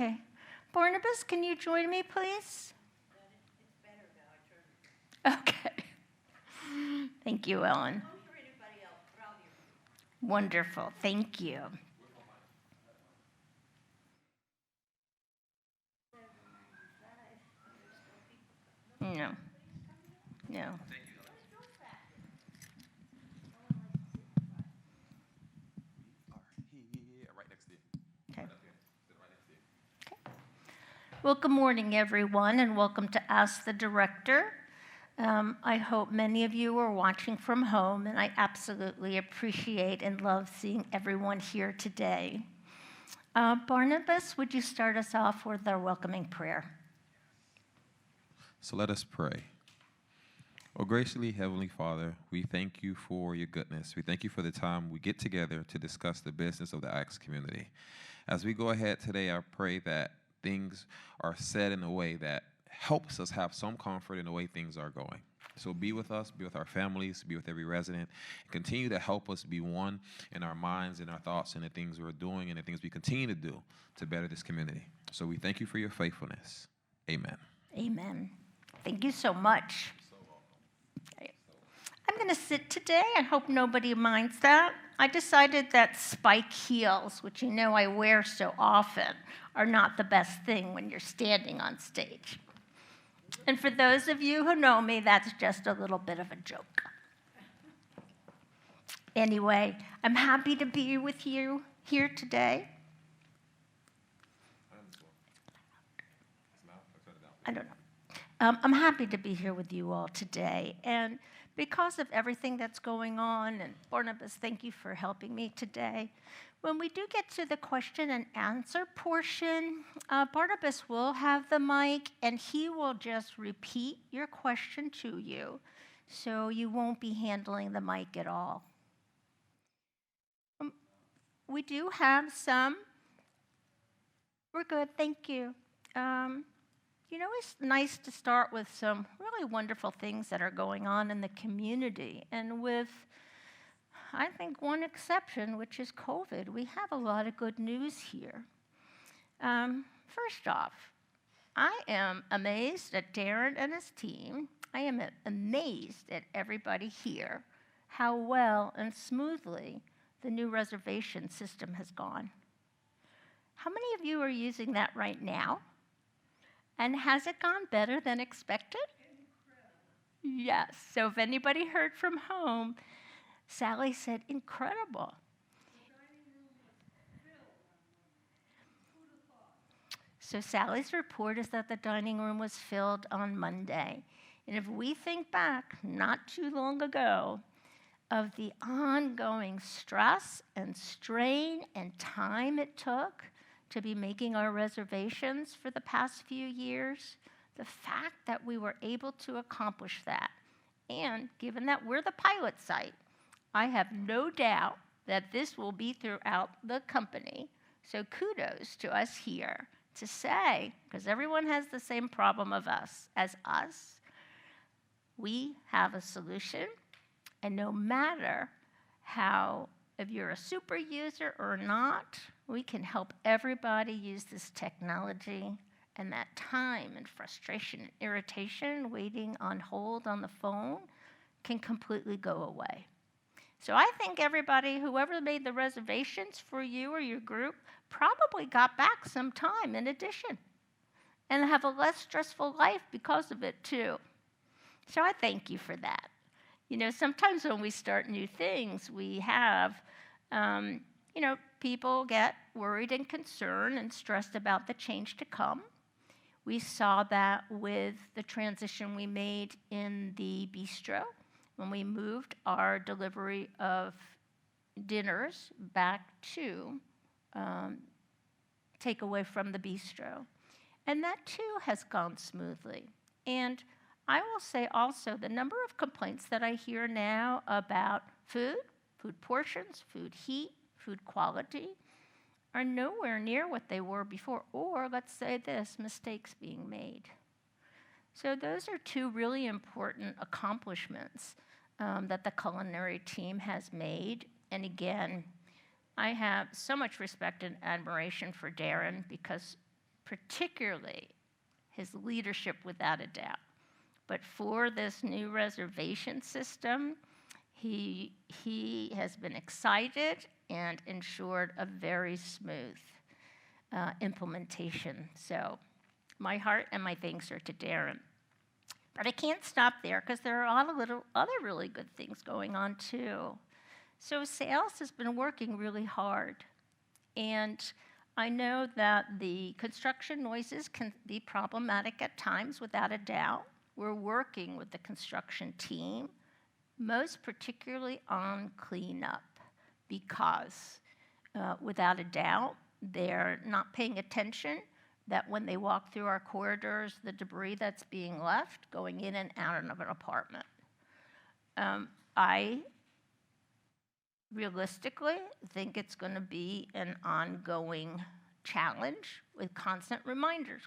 Okay. Barnabas, can you join me, please? It's better now. I turned it. Okay. Thank you, Ellen. I'm sure anybody else, but I'll hear. Wonderful. Thank you. No. No. Right next to you. Okay. Right up here. Sit right next to you. Okay. Well, good morning, everyone, and welcome to Ask the Director. I hope many of you are watching from home, and I absolutely appreciate and love seeing everyone here today. Barnabas, would you start us off with our welcoming prayer? So let us pray. Oh, graciously, Heavenly Father, we thank you for your goodness. We thank you for the time we get together to discuss the business of the Acts community. As we go ahead today, I pray that things are said in a way that helps us have some comfort in the way things are going. So be with us, be with our families, be with every resident, and continue to help us be one in our minds and our thoughts and the things we're doing and the things we continue to do to better this community. So we thank you for your faithfulness. Amen. Amen. Thank you so much. I'm going to sit today. I hope nobody minds that. I decided that spike heels, which you know I wear so often, are not the best thing when you're standing on stage. And for those of you who know me, that's just a little bit of a joke. Anyway, I'm happy to be with you here today. I don't know. I'm happy to be here with you all today. And because of everything that's going on, and Barnabas, thank you for helping me today. When we do get to the question and answer portion, Barnabas will have the mic, and he will just repeat your question to you, so you won't be handling the mic at all. We do have some. We're good, thank you. It's nice to start with some really wonderful things that are going on in the community. And with, I think, one exception, which is COVID, we have a lot of good news here. First off, I am amazed at Darren and his team. I am amazed at everybody here, how well and smoothly the new reservation system has gone. How many of you are using that right now? And has it gone better than expected? Incredible. Yes. So if anybody heard from home, Sally said, incredible. The dining room was filled. Who'd have thought? So Sally's report is that the dining room was filled on Monday. And if we think back, not too long ago, of the ongoing stress and strain and time it took to be making our reservations for the past few years, the fact that we were able to accomplish that, and given that we're the pilot site, I have no doubt that this will be throughout the company. So kudos to us here to say, because everyone has the same problem as us, we have a solution, and no matter how, if you're a super user or not, we can help everybody use this technology, and that time and frustration and irritation waiting on hold on the phone can completely go away. So I think everybody, whoever made the reservations for you or your group, probably got back some time in addition and have a less stressful life because of it too. So I thank you for that. Sometimes when we start new things, we have people get worried and concerned and stressed about the change to come. We saw that with the transition we made in the bistro when we moved our delivery of dinners back to take away from the bistro. And that too has gone smoothly. And I will say also the number of complaints that I hear now about food portions, food heat, food quality, are nowhere near what they were before, or let's say this, mistakes being made. So those are two really important accomplishments that the culinary team has made. And again, I have so much respect and admiration for Darren because particularly his leadership without a doubt. But for this new reservation system, he has been excited and ensured a very smooth implementation. So my heart and my thanks are to Darren. But I can't stop there because there are a lot of other really good things going on too. So sales has been working really hard. And I know that the construction noises can be problematic at times, without a doubt. We're working with the construction team, most particularly on cleanup, because without a doubt, they're not paying attention that when they walk through our corridors, the debris that's being left going in and out of an apartment. I realistically think it's going to be an ongoing challenge with constant reminders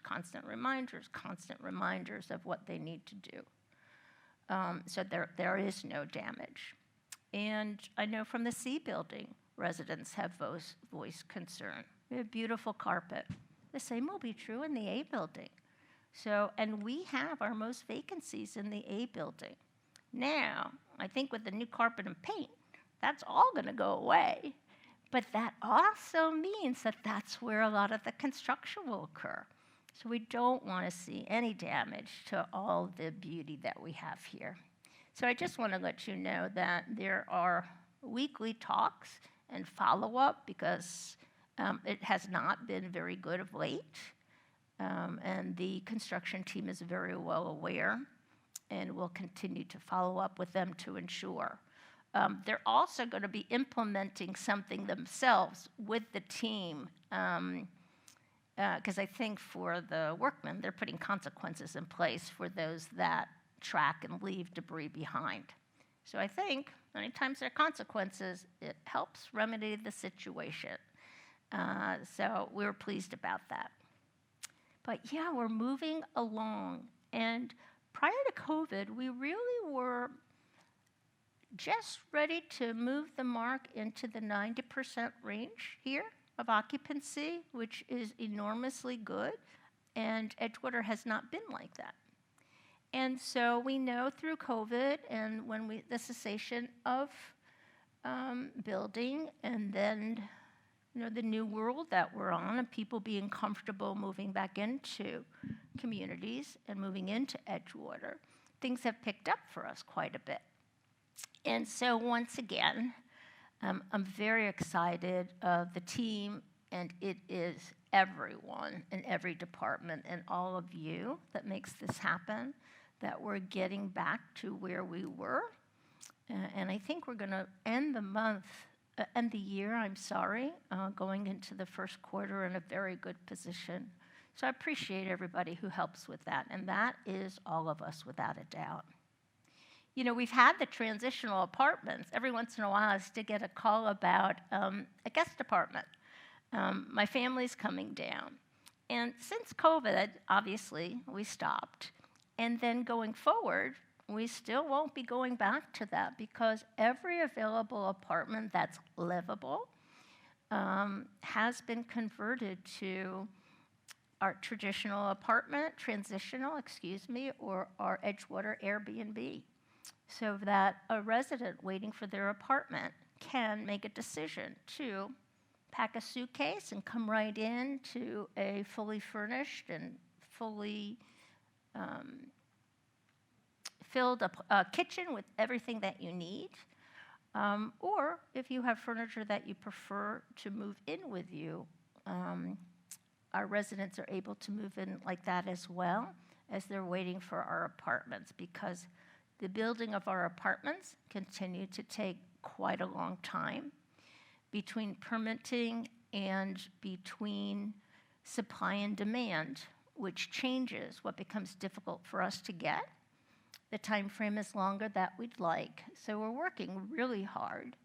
of what they need to do. So there is no damage. And I know from the C building, residents have voiced concern. We have beautiful carpet. The same will be true in the A building. So, and we have our most vacancies in the A building. Now, I think with the new carpet and paint, that's all going to go away. But that also means that that's where a lot of the construction will occur. So we don't want to see any damage to all the beauty that we have here. So I just want to let you know that there are weekly talks and follow-up, because it has not been very good of late. And the construction team is very well aware, and we'll continue to follow up with them to ensure. They're also going to be implementing something themselves with the team, because I think for the workmen, they're putting consequences in place for those that track and leave debris behind. So I think many times there are consequences, it helps remedy the situation. So we're pleased about that. But yeah, we're moving along. And prior to COVID, we really were just ready to move the mark into the 90% range here of occupancy, which is enormously good. And Edgewater has not been like that. And so we know through COVID and when the cessation of building, and then the new world that we're on, and people being comfortable moving back into communities and moving into Edgewater, things have picked up for us quite a bit. And so once again, I'm very excited of the team, and it is everyone in every department and all of you that makes this happen, that we're getting back to where we were. And I think we're going to end the year, going into the first quarter in a very good position. So I appreciate everybody who helps with that, and that is all of us without a doubt. We've had the transitional apartments. Every once in a while, I still get a call about a guest apartment. My family's coming down. And since COVID, obviously, we stopped. And then going forward, we still won't be going back to that, because every available apartment that's livable has been converted to our transitional, or our Edgewater Airbnb, so that a resident waiting for their apartment can make a decision to pack a suitcase and come right in to a fully furnished and fully filled a kitchen with everything that you need. Or if you have furniture that you prefer to move in with you, our residents are able to move in like that as well, as they're waiting for our apartments, because the building of our apartments continue to take quite a long time between permitting and between supply and demand, which changes what becomes difficult for us to get. The time frame is longer than we'd like. So we're working really hard,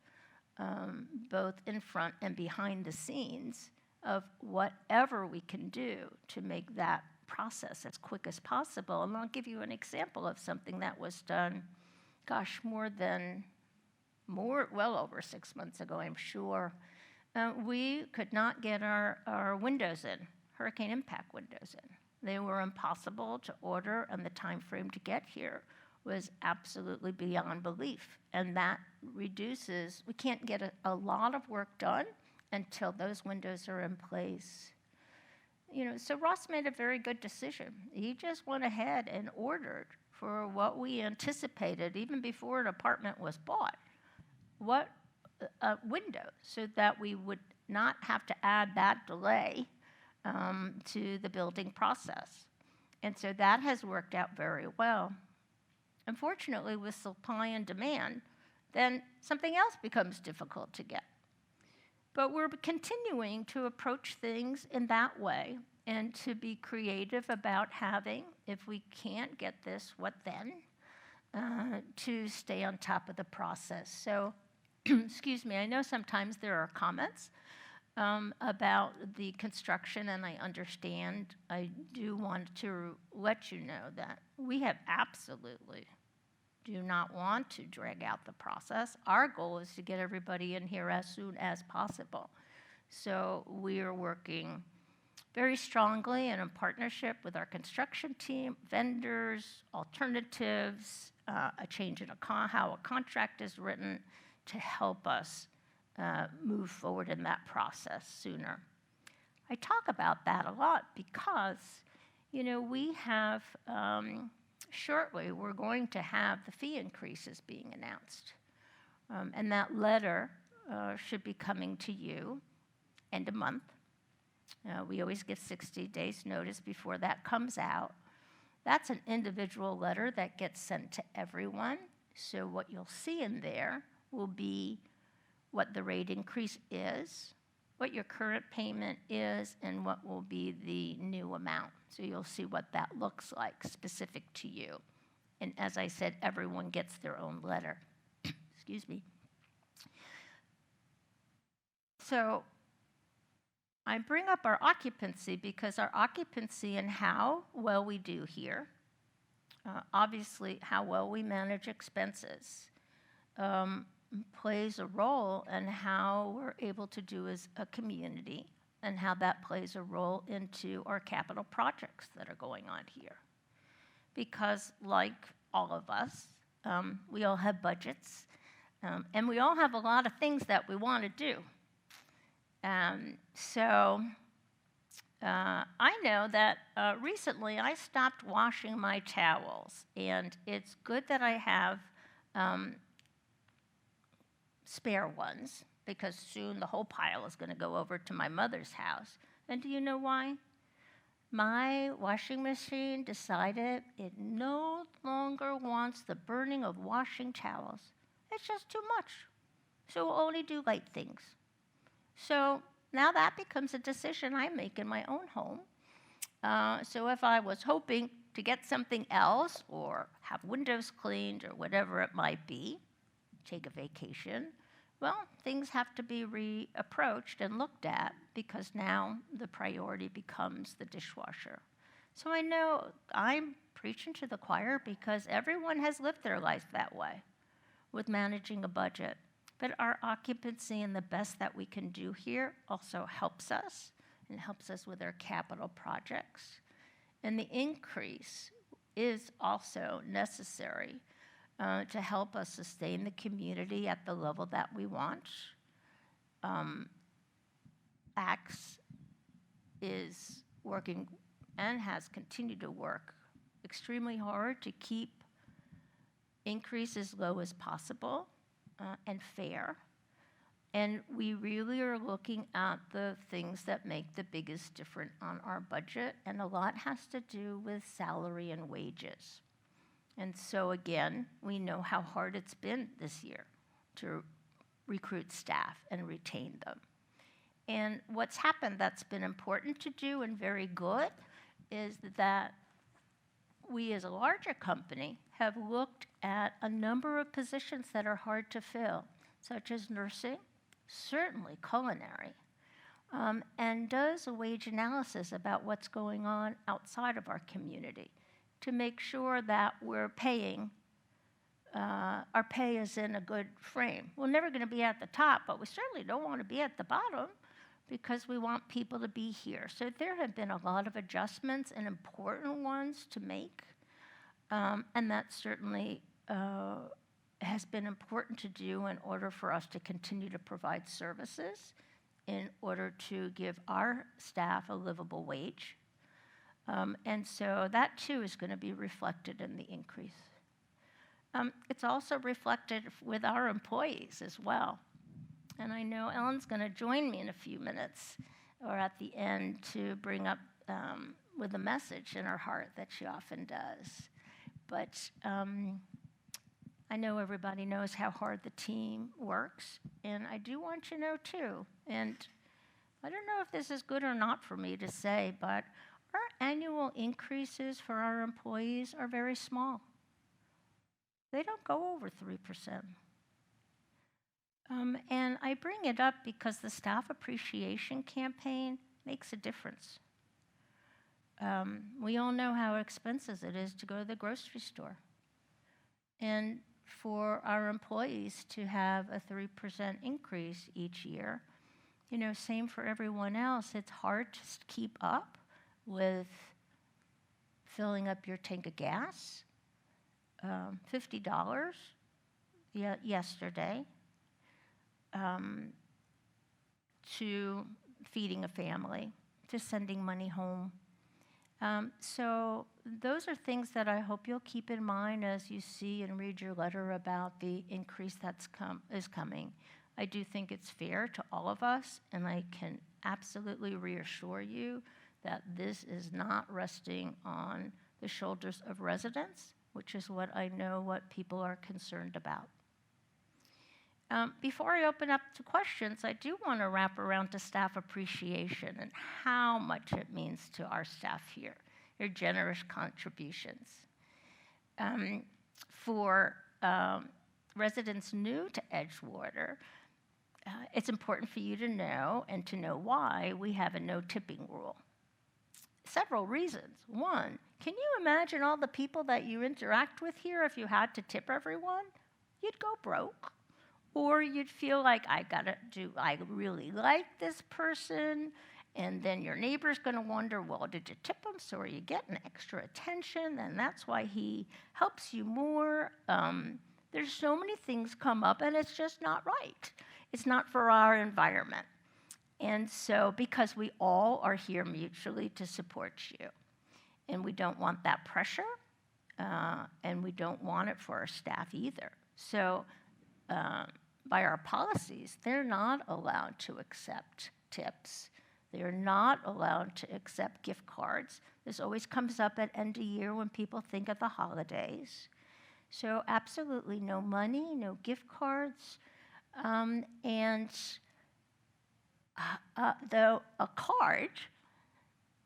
both in front and behind the scenes, of whatever we can do to make that process as quick as possible. And I'll give you an example of something that was done, well over 6 months ago, I'm sure. We could not get our windows in hurricane impact windows in. They were impossible to order, and the time frame to get here was absolutely beyond belief. And that reduces, we can't get a lot of work done until those windows are in place. So Ross made a very good decision. He just went ahead and ordered for what we anticipated even before an apartment was bought, what window, so that we would not have to add that delay to the building process. And so that has worked out very well. Unfortunately, with supply and demand, then something else becomes difficult to get. But we're continuing to approach things in that way and to be creative about having, if we can't get this, what then? To stay on top of the process. So, excuse me, I know sometimes there are comments about the construction, and I understand. I do want to let you know that we have absolutely do not want to drag out the process. Our goal is to get everybody in here as soon as possible. So we are working very strongly and in partnership with our construction team, vendors, alternatives, a change in how a contract is written to help us move forward in that process sooner. I talk about that a lot because, we have, shortly, we're going to have the fee increases being announced. And that letter should be coming to you end of month. We always give 60 days notice before that comes out. That's an individual letter that gets sent to everyone. So what you'll see in there will be what the rate increase is, what your current payment is, and what will be the new amount. So you'll see what that looks like specific to you. And as I said, everyone gets their own letter. Excuse me. So I bring up our occupancy because our occupancy and how well we do here, obviously how well we manage expenses, plays a role in how we're able to do as a community and how that plays a role into our capital projects that are going on here. Because like all of us, we all have budgets, and we all have a lot of things that we want to do. So I know that recently I stopped washing my towels, and it's good that I have spare ones, because soon the whole pile is going to go over to my mother's house. And do you know why? My washing machine decided it no longer wants the burning of washing towels. It's just too much. So we'll only do light things. So now that becomes a decision I make in my own home. So if I was hoping to get something else or have windows cleaned or whatever it might be, take a vacation, well, things have to be reapproached and looked at because now the priority becomes the dishwasher. So I know I'm preaching to the choir because everyone has lived their life that way with managing a budget. But our occupancy and the best that we can do here also helps us, and helps us with our capital projects. And the increase is also necessary to help us sustain the community at the level that we want. ACTS is working and has continued to work extremely hard to keep increase as low as possible and fair. And we really are looking at the things that make the biggest difference on our budget, and a lot has to do with salary and wages. And so again, we know how hard it's been this year to recruit staff and retain them. And what's happened that's been important to do and very good is that we as a larger company have looked at a number of positions that are hard to fill, such as nursing, certainly culinary, and does a wage analysis about what's going on outside of our community to make sure that we're paying, our pay is in a good frame. We're never going to be at the top, but we certainly don't want to be at the bottom. because we want people to be here. So there have been a lot of adjustments and important ones to make, and that certainly has been important to do in order for us to continue to provide services, in order to give our staff a livable wage. And so that too is going to be reflected in the increase. It's also reflected with our employees as well. And I know Ellen's going to join me in a few minutes or at the end to bring up with a message in her heart that she often does. But I know everybody knows how hard the team works, and I do want you to know too, and I don't know if this is good or not for me to say, but our annual increases for our employees are very small. They don't go over 3%. And I bring it up because the staff appreciation campaign makes a difference. We all know how expensive it is to go to the grocery store. And for our employees to have a 3% increase each year, same for everyone else, it's hard to keep up with filling up your tank of gas. $50 yesterday, to feeding a family, to sending money home. So those are things that I hope you'll keep in mind as you see and read your letter about the increase is coming. I do think it's fair to all of us, and I can absolutely reassure you that this is not resting on the shoulders of residents, which is what I know what people are concerned about. Before I open up to questions, I do want to wrap around to staff appreciation and how much it means to our staff here, your generous contributions. For residents new to Edgewater, it's important for you to know, and to know why, we have a no tipping rule. Several reasons. One, can you imagine all the people that you interact with here if you had to tip everyone? You'd go broke. Or you'd feel like, I really like this person, and then your neighbor's going to wonder, well, did you tip him, so are you getting extra attention, and that's why he helps you more. There's so many things come up, and it's just not right. It's not for our environment. And so, because we all are here mutually to support you, and we don't want that pressure, and we don't want it for our staff either. So, by our policies, they're not allowed to accept tips. They're not allowed to accept gift cards. This always comes up at end of year when people think of the holidays. So absolutely no money, no gift cards, and though a card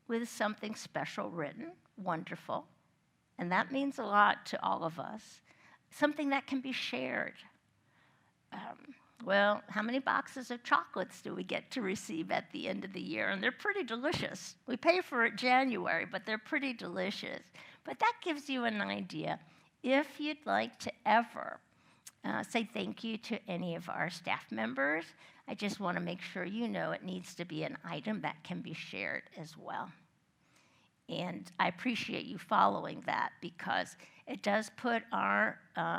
with something special written, wonderful, and that means a lot to all of us. Something that can be shared. Well, how many boxes of chocolates do we get to receive at the end of the year? And they're pretty delicious. We pay for it January, but they're pretty delicious. But that gives you an idea. If you'd like to ever say thank you to any of our staff members, I just want to make sure you know it needs to be an item that can be shared as well. And I appreciate you following that, because it does put our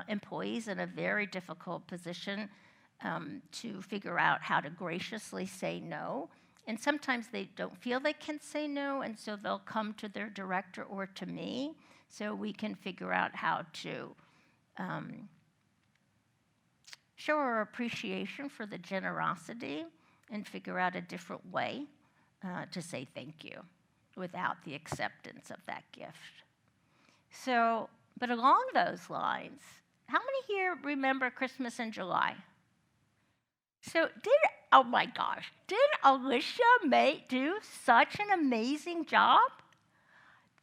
employees in a very difficult position to figure out how to graciously say no. And sometimes they don't feel they can say no, and so they'll come to their director or to me so we can figure out how to show our appreciation for the generosity and figure out a different way to say thank you without the acceptance of that gift. So, but along those lines, how many here remember Christmas in July? So oh my gosh, did Alicia do such an amazing job?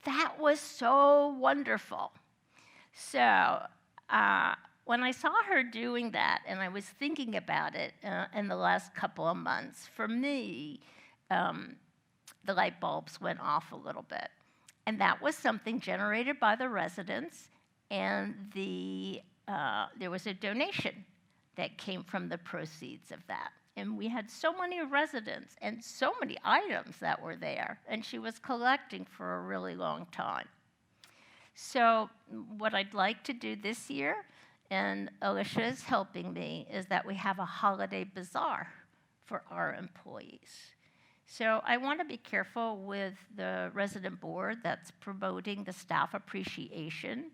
That was so wonderful. So when I saw her doing that, and I was thinking about it in the last couple of months, for me, the light bulbs went off a little bit. And that was something generated by the residents, and there was a donation that came from the proceeds of that. And we had so many residents and so many items that were there, and she was collecting for a really long time. So what I'd like to do this year, and Alicia is helping me, is that we have a holiday bazaar for our employees. So I want to be careful with the resident board that's promoting the staff appreciation,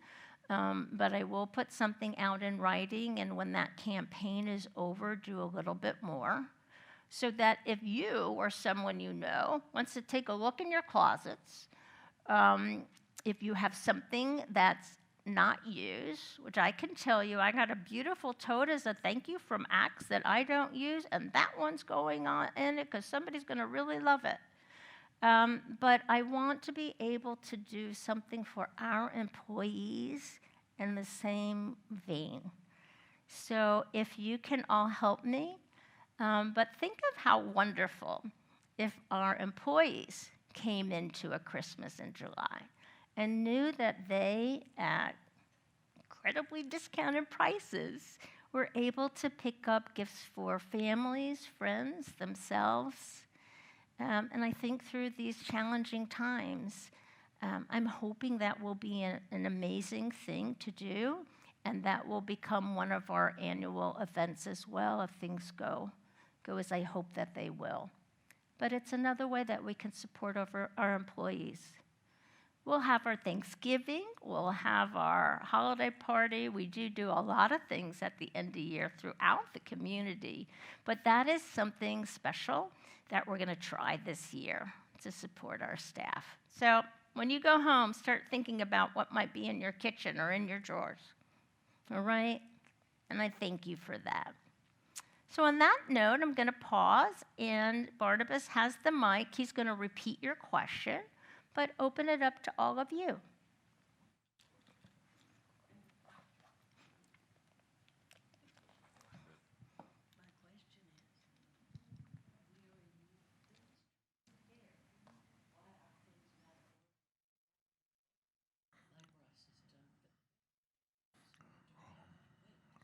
but I will put something out in writing, and when that campaign is over, do a little bit more, so that if you or someone you know wants to take a look in your closets, if you have something that's not used, which I can tell you, I got a beautiful tote as a thank you from Axe that I don't use, and that one's going on in it because somebody's going to really love it. But I want to be able to do something for our employees in the same vein. So if you can all help me, but think of how wonderful if our employees came into a Christmas in July and knew that they, at incredibly discounted prices, were able to pick up gifts for families, friends, themselves. And I think through these challenging times, I'm hoping that will be an amazing thing to do, and that will become one of our annual events as well if things go as I hope that they will. But it's another way that we can support our employees. We'll have our Thanksgiving, we'll have our holiday party. We do a lot of things at the end of the year throughout the community, but that is something special that we're going to try this year to support our staff. So when you go home, start thinking about what might be in your kitchen or in your drawers, all right? And I thank you for that. So on that note, I'm going to pause, and Barnabas has the mic. He's going to repeat your question, but open it up to all of you.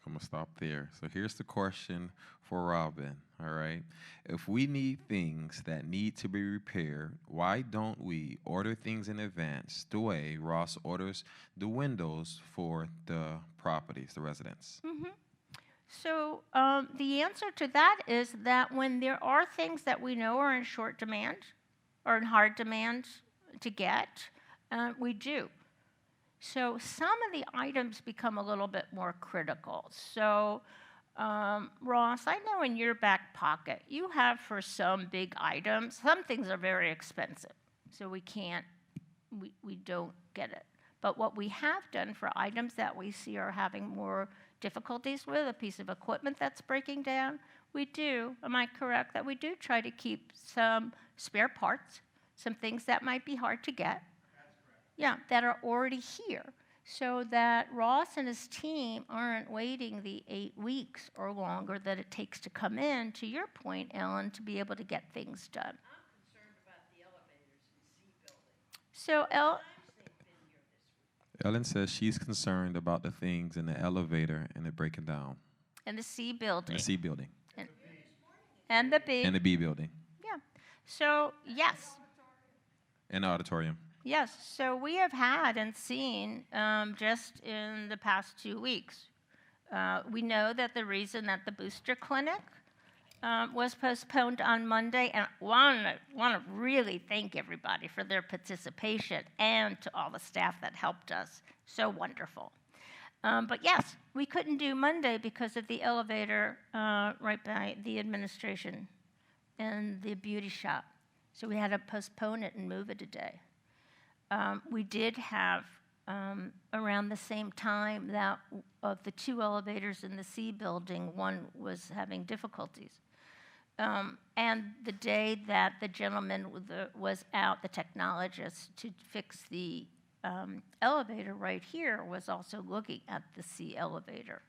I'm going to stop there. So here's the question for Robin, all right? If we need things that need to be repaired, why don't we order things in advance the way Ross orders the windows for the properties, the residents? Mm-hmm. So the answer to that is that when there are things that we know are in short demand or in hard demand to get, we do. So some of the items become a little bit more critical. So Ross, I know in your back pocket, you have for some big items, some things are very expensive, so we don't get it. But what we have done for items that we see are having more difficulties with, a piece of equipment that's breaking down, we do, am I correct, that we do try to keep some spare parts, some things that might be hard to get. Yeah, that are already here, so that Ross and his team aren't waiting the 8 weeks or longer that it takes to come in, to your point, Ellen, to be able to get things done. I'm concerned about the elevators in C building. So, They've been here this week. Ellen says she's concerned about the things in the elevator and it breaking down. in the C building. In the C building. And the B. And the B building. Yeah. So, yes. And the auditorium. Yes, so we have had and seen just in the past 2 weeks. We know that the reason that the booster clinic was postponed on Monday, and want to really thank everybody for their participation and to all the staff that helped us. So wonderful. But yes, we couldn't do Monday because of the elevator right by the administration and the beauty shop. So we had to postpone it and move it a day. We did have, around the same time, that of the 2 elevators in the C building, one was having difficulties. And the day that the gentleman was out, the technologist, to fix the elevator right here was also looking at the C elevator.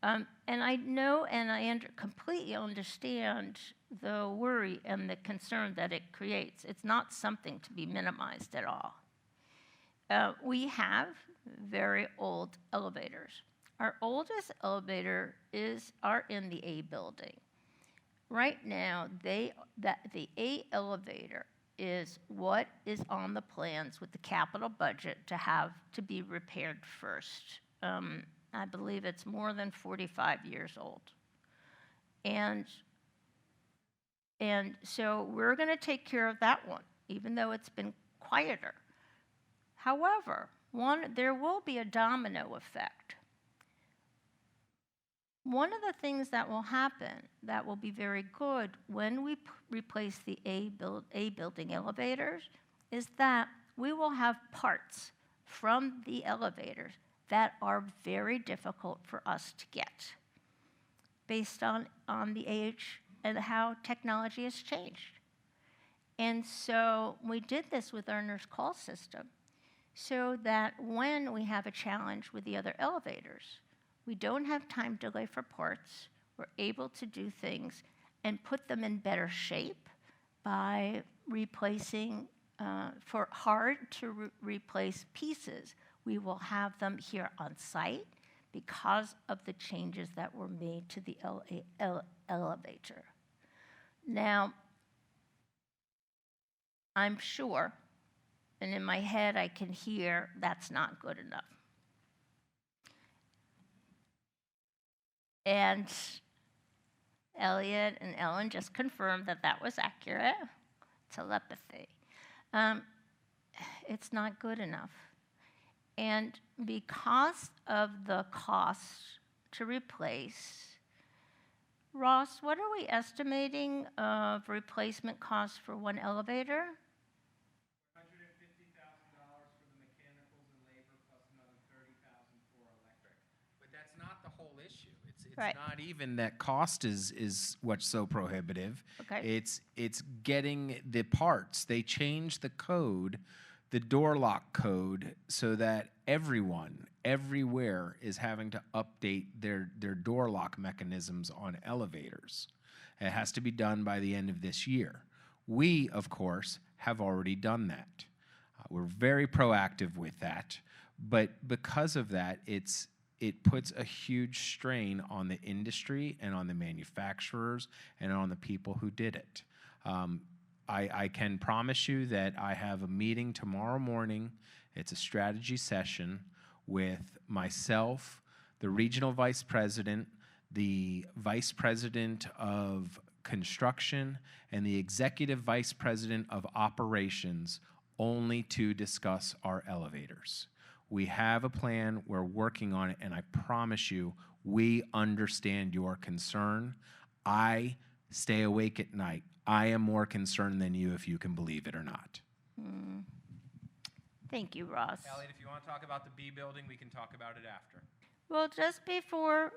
And I know and I completely understand the worry and the concern that it creates. It's not something to be minimized at all. We have very old elevators. Our oldest elevator are in the A building. right now, the A elevator is what is on the plans with the capital budget to be repaired first. I believe it's more than 45 years old. And so we're going to take care of that one, even though it's been quieter. However, there will be a domino effect. One of the things that will happen that will be very good when we replace the A building elevators is that we will have parts from the elevators that are very difficult for us to get based on the age and how technology has changed. And so we did this with our nurse call system so that when we have a challenge with the other elevators, we don't have time delay for parts. We're able to do things and put them in better shape by replacing, for hard to replace pieces. We will have them here on site because of the changes that were made to the elevator. Now, I'm sure, and in my head I can hear, that's not good enough. And Elliot and Ellen just confirmed that that was accurate. Telepathy. It's not good enough. And because of the cost to replace, Ross, what are we estimating of replacement costs for one elevator? $150,000 for the mechanicals and labor, plus another $30,000 for electric. But that's not the whole issue. It's Right. not even that cost is what's so prohibitive. Okay. It's getting the parts. They changed the code, the door lock code, so that everyone, everywhere, is having to update their door lock mechanisms on elevators. It has to be done by the end of this year. We, of course, have already done that. We're very proactive with that, but because of that, it puts a huge strain on the industry and on the manufacturers and on the people who did it. I can promise you that I have a meeting tomorrow morning. It's a strategy session with myself, the regional vice president, the vice president of construction, and the executive vice president of operations, only to discuss our elevators. We have a plan, we're working on it, and I promise you, we understand your concern. I stay awake at night. I am more concerned than you, if you can believe it or not. Thank you, Ross. Elliot, if you want to talk about the B building, we can talk about it after. Well, just before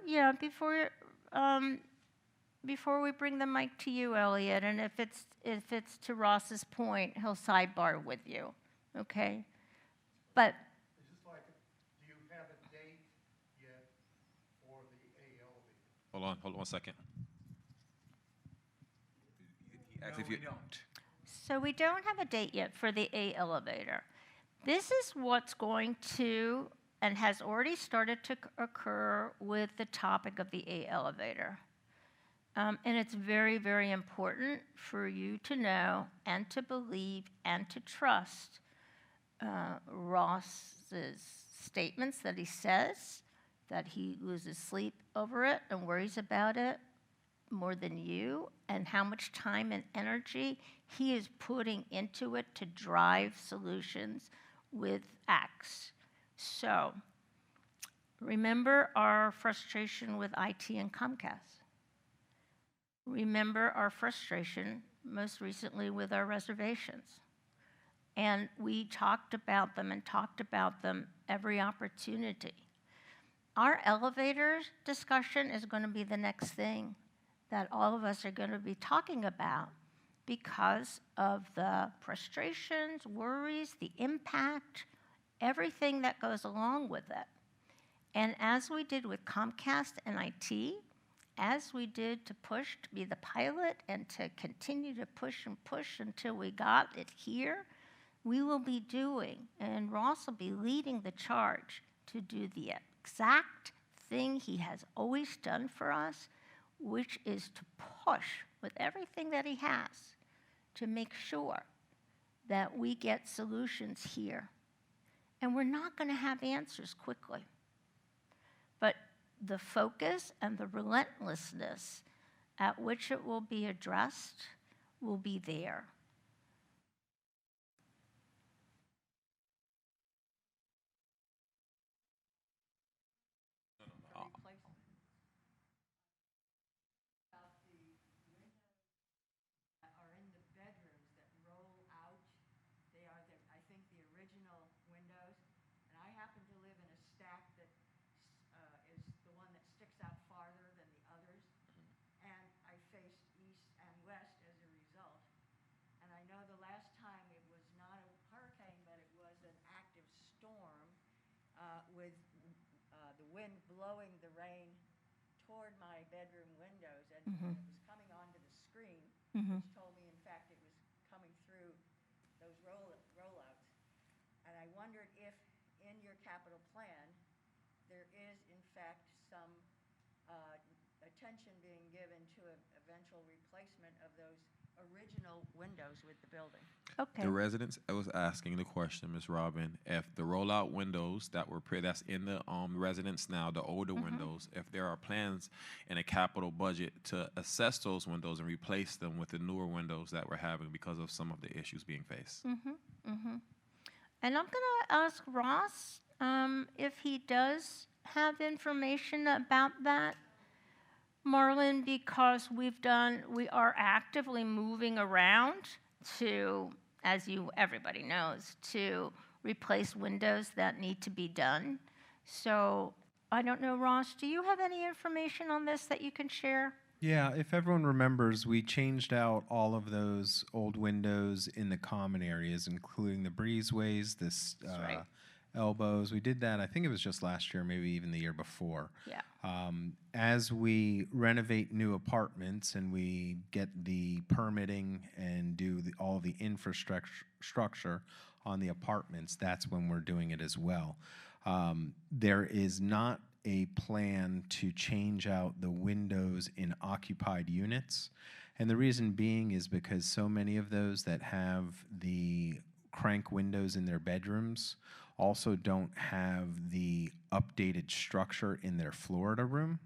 we bring the mic to you, Elliot, and if it's to Ross's point, he'll sidebar with you, okay? But It's just like, do you have a date yet for the A elevator? Hold on 1 second. He asked if you don't. so we don't have a date yet for the A elevator. This is what's going to and has already started to occur with the topic of the A elevator. And it's very, very important for you to know and to believe and to trust Ross's statements that he says, that he loses sleep over it and worries about it more than you, and how much time and energy he is putting into it to drive solutions with X. So remember our frustration with IT and Comcast. Remember our frustration most recently with our reservations. And we talked about them every opportunity. Our elevators discussion is going to be the next thing that all of us are going to be talking about because of the frustrations, worries, the impact, everything that goes along with it. And as we did with Comcast and IT, as we did to push to be the pilot and to continue to push and push until we got it here, we will be doing, and Ross will be leading the charge to do the exact thing he has always done for us, which is to push with everything that he has to make sure that we get solutions here. And we're not going to have answers quickly. But the focus and the relentlessness at which it will be addressed will be there. That are in the bedrooms that roll out. They are the, I think, the original windows. And I happen to live in a stack that is the one that sticks out farther than the others. And I faced east and west as a result. And I know the last time it was not a hurricane, but it was an active storm with the wind blowing the rain toward my bedroom windows. And it was coming onto the screen, which told me, in fact, it was coming through those rollouts. And I wondered if in your capital plan there is, in fact, some attention being given to an eventual replacement of those original windows with the building. Okay. The residents, I was asking the question, Ms. Robin, if the rollout windows that were that's in the residents now, the older windows, if there are plans in a capital budget to assess those windows and replace them with the newer windows that we're having because of some of the issues being faced. And I'm going to ask Ross if he does have information about that, Marlon, because we are actively moving around to, as everybody knows, to replace windows that need to be done. So I don't know, Ross, do you have any information on this that you can share? Yeah, if everyone remembers, we changed out all of those old windows in the common areas, including the breezeways, right. elbows. We did that, I think it was just last year, maybe even the year before. Yeah. As we renovate new apartments and we get the permitting and do all the infrastructure on the apartments, that's when we're doing it as well. There is not a plan to change out the windows in occupied units. And the reason being is because so many of those that have the crank windows in their bedrooms also don't have the updated structure in their Florida room.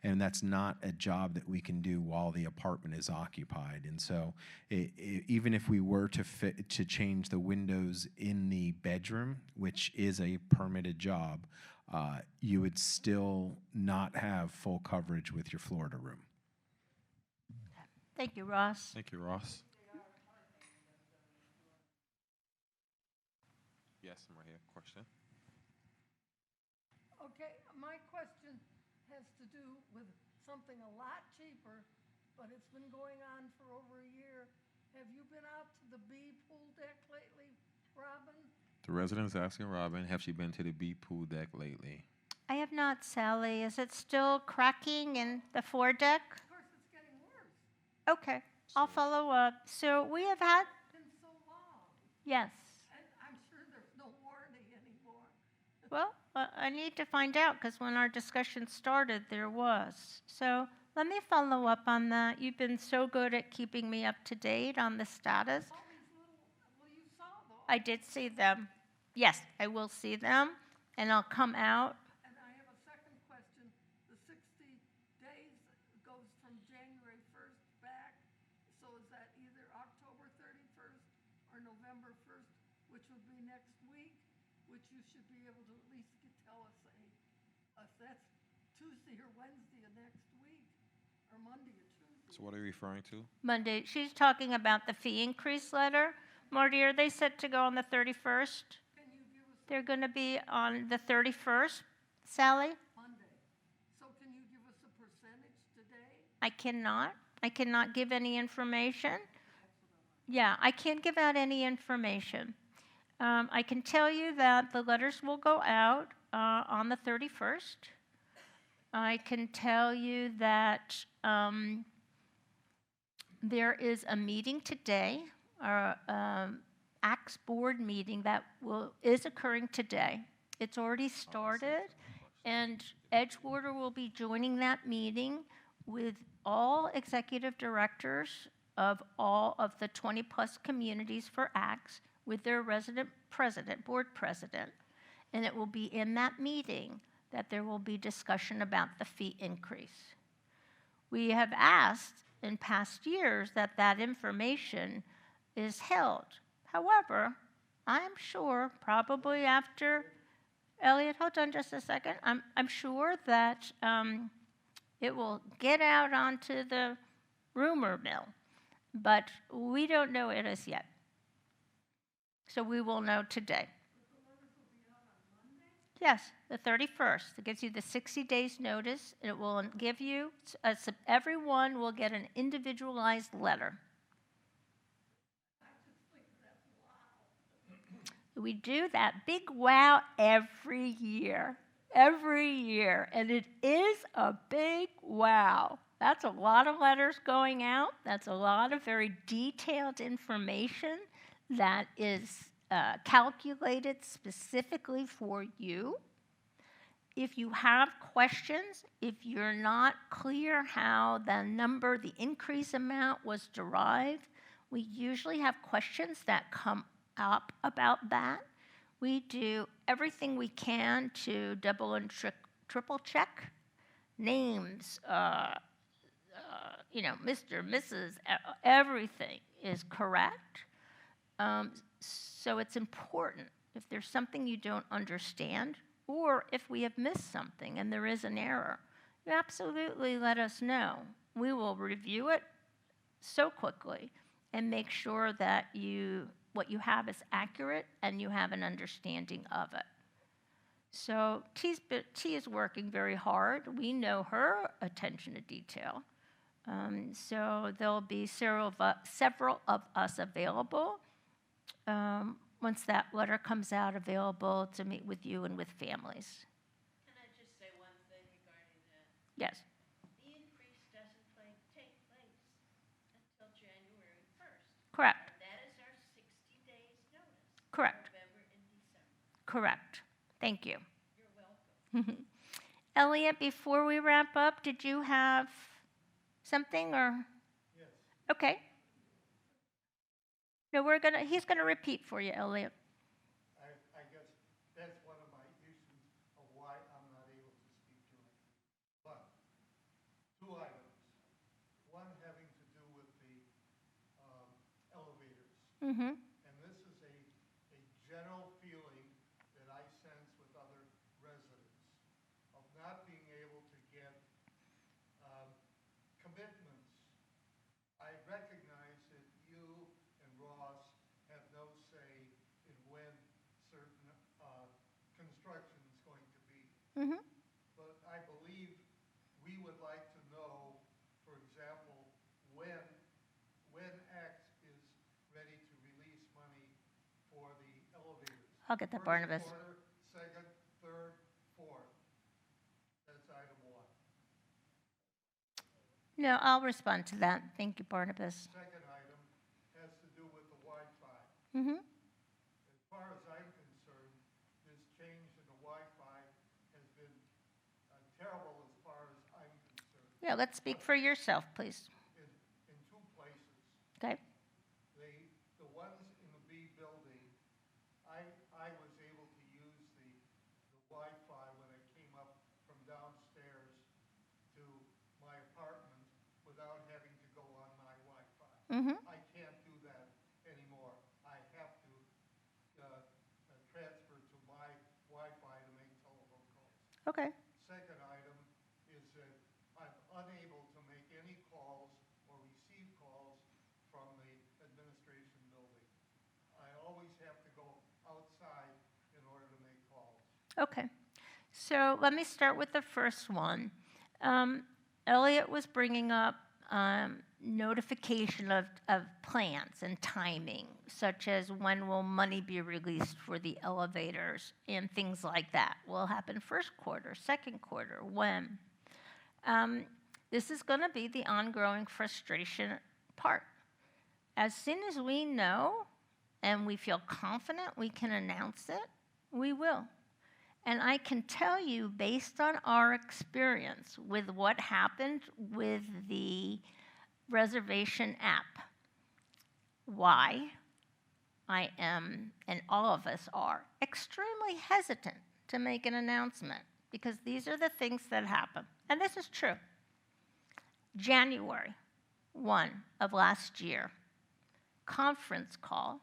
And that's not a job that we can do while the apartment is occupied. And so even if we were to change the windows in the bedroom, which is a permitted job, you would still not have full coverage with your Florida room. Thank you, Ross. Thank you, Ross. Yes, I'm right here. Question? Okay, my question has to do with something a lot cheaper, but it's been going on for over a year. Have you been out to the B pool deck lately, Robin? The resident's asking Robin, have she been to the B pool deck lately? I have not, Sally. Is it still cracking in the foredeck? Of course, it's getting worse. Okay, I'll follow up. So we have had, It's been so long, yes. and I'm sure there's no warranty anymore. Well, I need to find out because when our discussion started, there was. So let me follow up on that. You've been so good at keeping me up to date on the status. All these little, well, you saw those. I did see them. Yes, I will see them, and I'll come out. And I have a second question. The 60 days goes from January 1st back, so is that either October 31st or November 1st, which would be next week, which you should be able to at least tell us if that's Tuesday or Wednesday of next week, or Monday or Tuesday. So what are you referring to? Monday, she's talking about the fee increase letter. Marty, are they set to go on the 31st? Can you give us They're going to be on the 31st, Sally? Monday? So can you give us a percentage today? I cannot give any information. Yeah, I can't give out any information. I can tell you that the letters will go out on the 31st. I can tell you that there is a meeting today, ACTS board meeting that is occurring today. It's already started, and Edgewater will be joining that meeting with all executive directors of all of the 20-plus communities for ACTS with their resident president, board president, and it will be in that meeting that there will be discussion about the fee increase. We have asked in past years that that information is held. However, I'm sure probably after, Elliot, hold on just a second. I'm sure that it will get out onto the rumor mill, but we don't know it as yet. So we will know today. Yes, the 31st. It gives you the 60 days notice. It will give you, everyone will get an individualized letter. We do that big wow every year, and it is a big wow. That's a lot of letters going out. That's a lot of very detailed information that is calculated specifically for you. If you have questions, if you're not clear how the increase amount was derived, we usually have questions that come up about that. We do everything we can to double and triple check names, Mr., Mrs., everything is correct. So it's important if there's something you don't understand or if we have missed something and there is an error, you absolutely let us know. We will review it so quickly and make sure that what you have is accurate and you have an understanding of it. So T is working very hard. We know her attention to detail. So there'll be several of us available once that letter comes out, available to meet with you and with families. Can I just say one thing regarding that? Yes, The increase doesn't take place until January 1st. correct, And that is our 60 days notice. correct, November and December. correct. Thank you. You're welcome. Elliot, before we wrap up, did you have something or? Yes. Okay. No, he's gonna repeat for you, Elliot. I guess that's one of my issues of why I'm not able to speak tonight. But two items. One having to do with the elevators. Mm-hmm. And this is a general feeling that I sense with other residents of not being able to get commitments. I recognize that you and Ross have no say in when certain construction is going to be. Mm-hmm. But I believe we would like to know, for example, when ACT is ready to release money for the elevators. I'll get that, First Barnabas. quarter, second, third, fourth. That's item one. No, I'll respond to that. Thank you, Barnabas. Second item has to do with the Wi-Fi. Mm-hmm. As far as I'm concerned, this change in the Wi-Fi has been terrible as far as I'm concerned. Yeah, let's speak for yourself, please. In two places. Okay. The ones in the B building, I was able to use the Wi-Fi when I came up from downstairs to my apartment without having to go on my Wi-Fi. Mm-hmm. I can't do that anymore. I have to transfer to my Wi-Fi to make telephone calls. Okay. Second item is that I'm unable to make any calls or receive calls from the administration building. I always have to go outside in order to make calls. Okay. So let me start with the first one. Elliot was bringing up notification of plans and timing, such as when will money be released for the elevators and things like that. Will happen first quarter, second quarter, when? This is going to be the ongoing frustration part. As soon as we know and we feel confident we can announce it, we will. And I can tell you, based on our experience with what happened with the reservation app, why I am, and all of us are, extremely hesitant to make an announcement, because these are the things that happen. And this is true. January 1 of last year, conference call.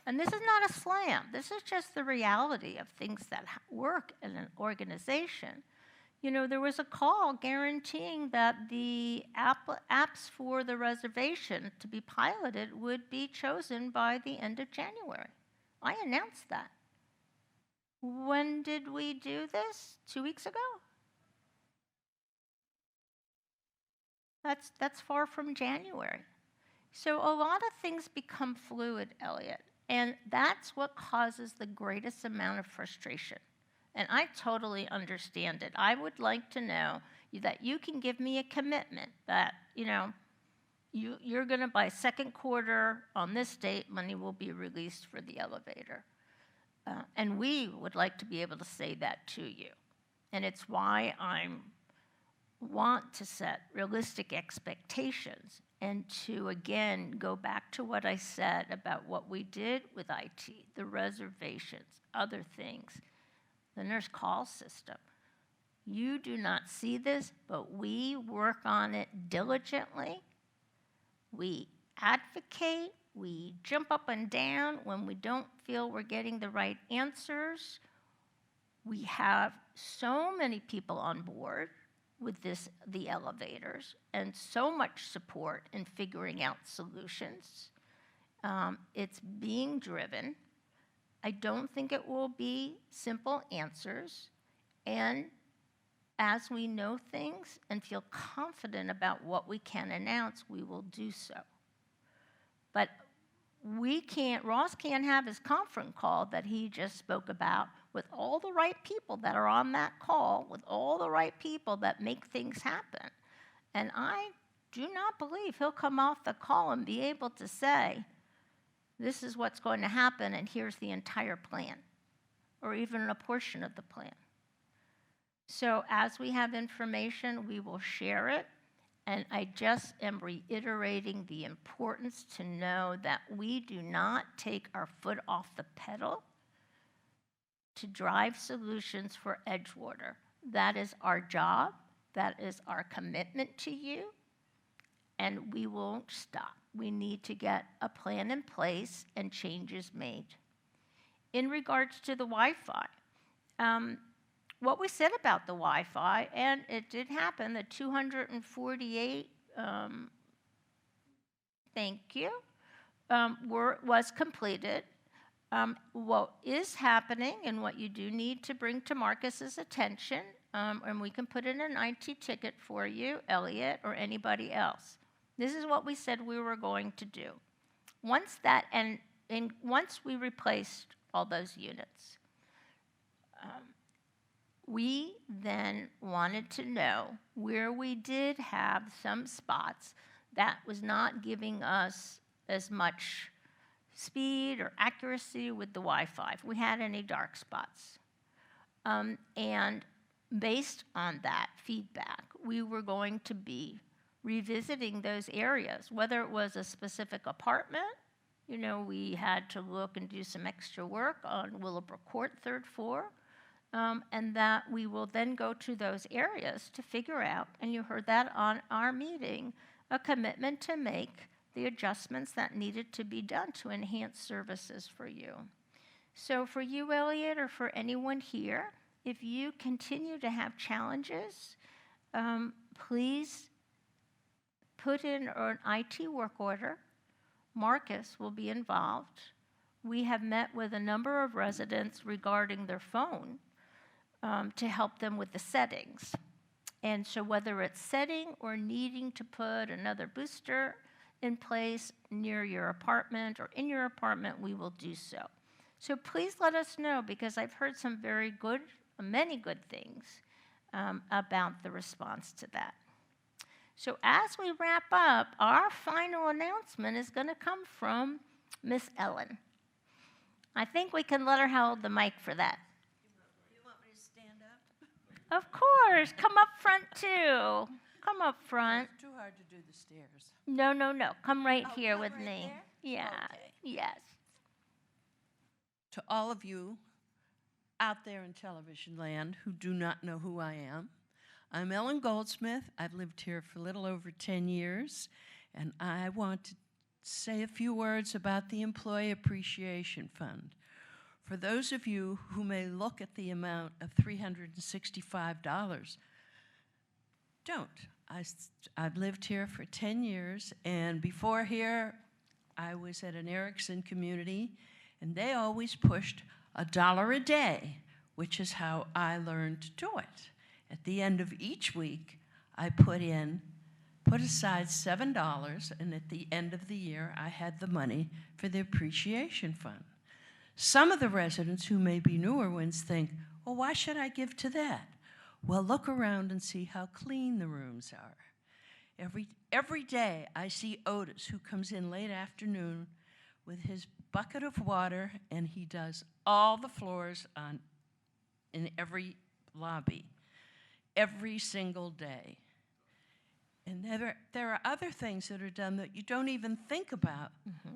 And this is not a slam. This is just the reality of things that work in an organization. You know, there was a call guaranteeing that the apps for the reservation to be piloted would be chosen by the end of January. I announced that. When did we do this? 2 weeks ago? That's far from January. So a lot of things become fluid, Elliot, and that's what causes the greatest amount of frustration. And I totally understand it. I would like to know that you can give me a commitment that, you're going to, by second quarter on this date, money will be released for the elevator. And we would like to be able to say that to you. And it's why I want to set realistic expectations and to, again, go back to what I said about what we did with IT, the reservations, other things, the nurse call system. You do not see this, but we work on it diligently. We advocate. We jump up and down when we don't feel we're getting the right answers. We have so many people on board with the elevators, and so much support in figuring out solutions. It's being driven. I don't think it will be simple answers. And as we know things and feel confident about what we can announce, we will do so. But Ross can't have his conference call that he just spoke about with all the right people that are on that call, with all the right people that make things happen. And I do not believe he'll come off the call and be able to say, this is what's going to happen, and here's the entire plan, or even a portion of the plan. So as we have information, we will share it. And I just am reiterating the importance to know that we do not take our foot off the pedal to drive solutions for Edgewater. That is our job. That is our commitment to you. And we won't stop. We need to get a plan in place and changes made. In regards to the Wi-Fi, what we said about the Wi-Fi, and it did happen, the 248, thank you, was completed. What is happening and what you do need to bring to Marcus's attention, and we can put in an IT ticket for you, Elliot, or anybody else. This is what we said we were going to do. Once we replaced all those units, we then wanted to know where we did have some spots that was not giving us as much speed or accuracy with the Wi-Fi, if we had any dark spots. And based on that feedback, we were going to be revisiting those areas, whether it was a specific apartment. We had to look and do some extra work on Willowbrook Court, 3rd floor, and that we will then go to those areas to figure out, and you heard that on our meeting, a commitment to make the adjustments that needed to be done to enhance services for you. So for you, Elliot, or for anyone here, if you continue to have challenges, please put in an IT work order. Marcus will be involved. We have met with a number of residents regarding their phone to help them with the settings. And so whether it's setting or needing to put another booster in place near your apartment or in your apartment, we will do so. So please let us know, because I've heard some many good things about the response to that. So as we wrap up, our final announcement is going to come from Miss Ellen. I think we can let her hold the mic for that. Of course. Come up front, too. Come up front. It's too hard to do the stairs. No, no, no. Come right Oh, here come with right me. there? Yeah. Okay. Yes. To all of you out there in television land who do not know who I am, I'm Ellen Goldsmith. I've lived here for a little over 10 years, and I want to say a few words about the Employee Appreciation Fund. For those of you who may look at the amount of $365, don't. I've lived here for 10 years, and before here, I was at an Erickson community, and they always pushed $1 a day, which is how I learned to do it. At the end of each week, I put aside $7, and at the end of the year, I had the money for the appreciation fund. Some of the residents who may be newer ones think, well, why should I give to that? Well, look around and see how clean the rooms are. Every day I see Otis, who comes in late afternoon with his bucket of water, and he does all the floors in every lobby, every single day. And there are other things that are done that you don't even think about,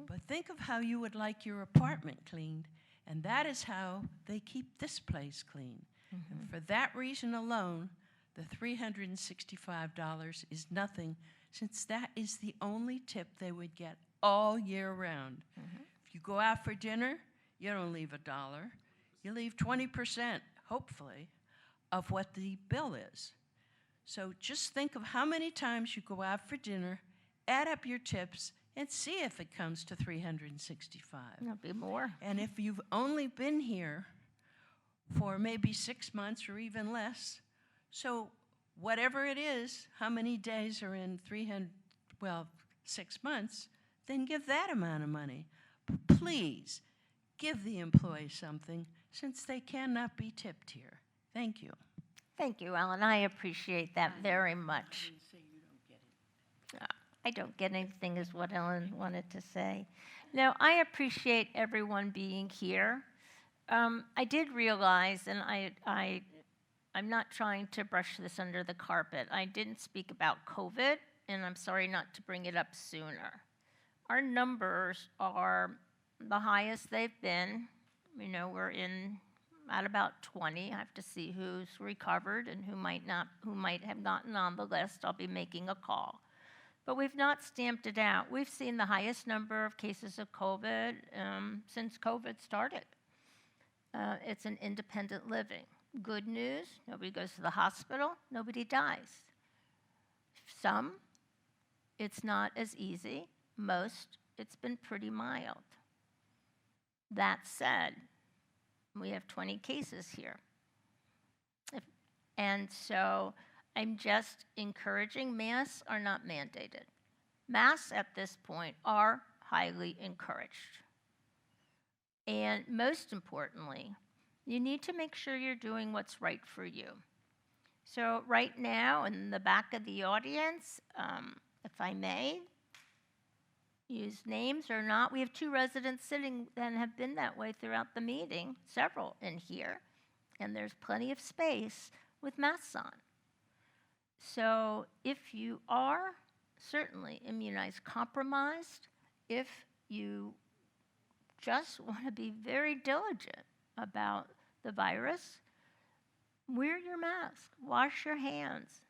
but think of how you would like your apartment cleaned, and that is how they keep this place clean. And for that reason alone, the $365 is nothing, since that is the only tip they would get all year round. If you go out for dinner, you don't leave $1. You leave 20%, hopefully, of what the bill is. So just think of how many times you go out for dinner, add up your tips, and see if it comes to $365. There'll be more. And if you've only been here for maybe 6 months or even less, so whatever it is, how many days are in 6 months, then give that amount of money. But please, give the employee something, since they cannot be tipped here. Thank you. Thank you, Ellen. I appreciate that very much. I don't get anything, is what Ellen wanted to say. No, I appreciate everyone being here. I did realize, and I'm not trying to brush this under the carpet, I didn't speak about COVID, and I'm sorry not to bring it up sooner. Our numbers are the highest they've been. You know, we're at about 20. I have to see who's recovered and who might have gotten on the list. I'll be making a call. But we've not stamped it out. We've seen the highest number of cases of COVID since COVID started. It's an independent living. Good news, nobody goes to the hospital, nobody dies. Some, it's not as easy. Most, it's been pretty mild. That said, we have 20 cases here. And so I'm just encouraging, masks are not mandated. Masks at this point are highly encouraged. And most importantly, you need to make sure you're doing what's right for you. So right now, in the back of the audience, if I may, use names or not, we have 2 residents sitting and have been that way throughout the meeting, several in here, and there's plenty of space with masks on. So if you are certainly immunized compromised, if you just want to be very diligent about the virus, wear your mask, wash your hands,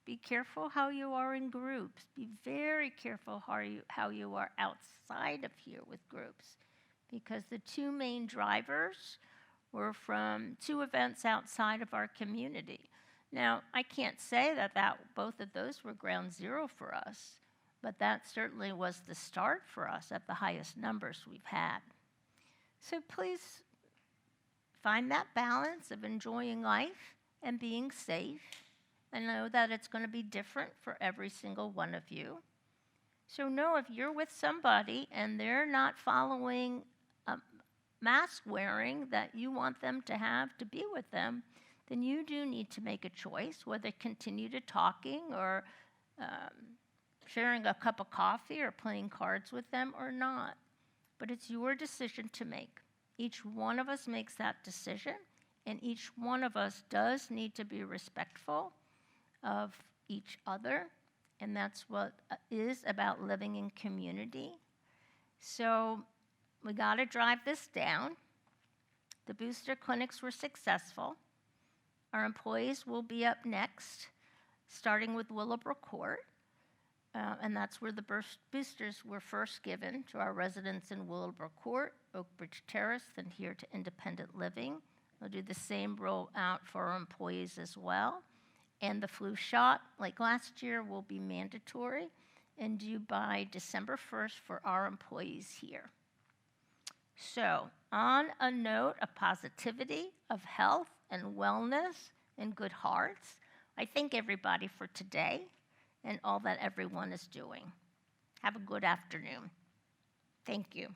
be careful how you are in groups, be very careful how you are outside of here with groups, because the 2 main drivers were from 2 events outside of our community. Now, I can't say that both of those were ground zero for us, but that certainly was the start for us at the highest numbers we've had. So please find that balance of enjoying life and being safe. I know that it's going to be different for every single one of you. So know if you're with somebody and they're not following mask wearing that you want them to have to be with them, then you do need to make a choice, whether continue to talking or sharing a cup of coffee or playing cards with them or not. But it's your decision to make. Each one of us makes that decision, and each one of us does need to be respectful of each other, and that's what is about living in community. So we got to drive this down. The booster clinics were successful. Our employees will be up next, starting with Willowbrook Court, and that's where the boosters were first given to our residents in Willowbrook Court, Oak Ridge Terrace, and here to Independent Living. We'll do the same rollout for our employees as well. And the flu shot, like last year, will be mandatory and due by December 1st for our employees here. So, on a note of positivity, of health and wellness and good hearts, I thank everybody for today and all that everyone is doing. Have a good afternoon. Thank you.